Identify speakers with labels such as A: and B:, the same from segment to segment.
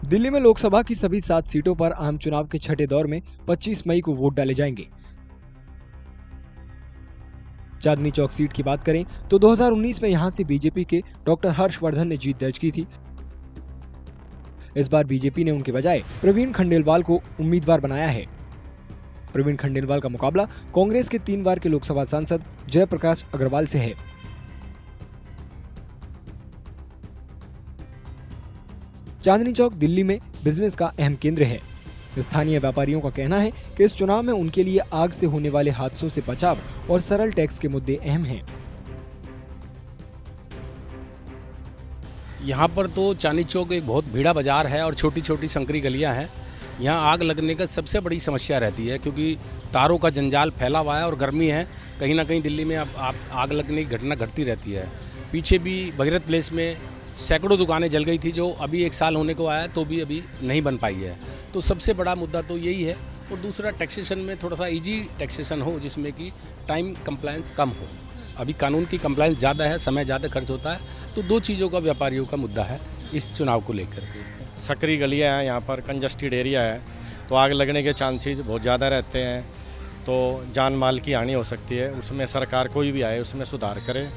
A: दिल्ली में लोकसभा की सभी 7 सीटों पर आम चुनाव के छठे दौर में 25 मई को वोट डाले जाएंगे। चांदनी चौक सीट की बात करें तो 2019 में यहां से बीजेपी के डॉक्टर हर्षवर्धन ने जीत दर्ज की थी। इस बार बीजेपी ने उनके बजाय प्रवीण खंडेलवाल को उम्मीदवार बनाया है। प्रवीण खंडेलवाल का मुकाबला कांग्रेस के 3 बार के लोकसभा सांसद जयप्रकाश अग्रवाल से है। चांदनी चौक दिल्ली में बिजनेस का अहम केंद्र है। स्थानीय व्यापारियों का कहना है कि इस चुनाव में उनके लिए आग से होने वाले हादसों से बचाव और सरल टैक्स के मुद्दे अहम हैं।
B: यहाँ पर तो चांदनी चौक एक बहुत भीड़ा बाजार है और छोटी छोटी संकरी गलियाँ हैं। यहाँ आग लगने का सबसे बड़ी समस्या रहती है क्योंकि तारों का जंजाल फैला हुआ है और गर्मी है। कहीं ना कहीं दिल्ली में अब आग लगने की घटना घटती रहती है। पीछे भी भगीरथ प्लेस में सैकड़ों दुकानें जल गई थी जो अभी 1 साल होने को आया तो भी अभी नहीं बन पाई है। तो सबसे बड़ा मुद्दा तो यही है। और दूसरा टैक्सेशन में थोड़ा सा इजी टैक्सेशन हो जिसमें कि टाइम कंप्लायंस कम हो। अभी कानून की कंप्लायंस ज़्यादा है, समय ज़्यादा खर्च होता है। तो 2 चीज़ों का व्यापारियों का मुद्दा है इस चुनाव को लेकर के।
C: सकरी गलियाँ हैं, यहाँ पर कंजस्टेड एरिया है तो आग लगने के चांसेस बहुत ज़्यादा रहते हैं। तो जान माल की हानि हो सकती है। उसमें सरकार कोई भी आए उसमें सुधार करे।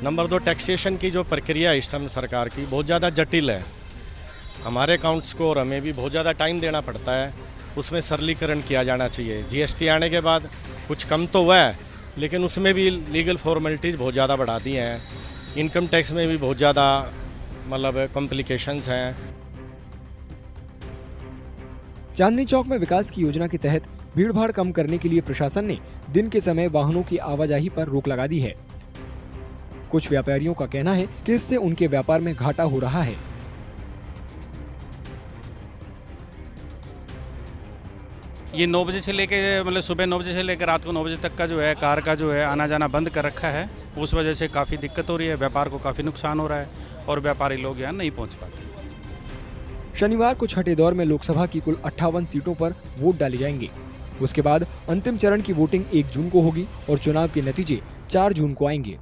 C: नंबर 2, टैक्सेशन की जो प्रक्रिया है इस टाइम सरकार की बहुत ज़्यादा जटिल है। हमारे अकाउंट्स को और हमें भी बहुत ज़्यादा टाइम देना पड़ता है। उसमें सरलीकरण किया जाना चाहिए। जीएसटी आने के बाद कुछ कम तो हुआ है लेकिन उसमें भी लीगल फॉर्मेलिटीज़ बहुत ज़्यादा बढ़ा दी हैं। इनकम टैक्स में भी बहुत ज़्यादा कॉम्प्लिकेशंस हैं।
A: चांदनी चौक में विकास की योजना के तहत भीड़भाड़ कम करने के लिए प्रशासन ने दिन के समय वाहनों की आवाजाही पर रोक लगा दी है। कुछ व्यापारियों का कहना है कि इससे उनके व्यापार में घाटा हो रहा है।
D: ये 9 बजे से लेके सुबह 9 बजे से लेकर रात को 9 बजे तक का जो है कार का जो है आना जाना बंद कर रखा है। उस वजह से काफ़ी दिक्कत हो रही है। व्यापार को काफ़ी नुकसान हो रहा है और व्यापारी लोग यहाँ नहीं पहुँच पाते।
A: शनिवार को छठे दौर में लोकसभा की कुल 58 सीटों पर वोट डाले जाएंगे। उसके बाद अंतिम चरण की वोटिंग 1 जून को होगी और चुनाव के नतीजे 4 जून को आएंगे।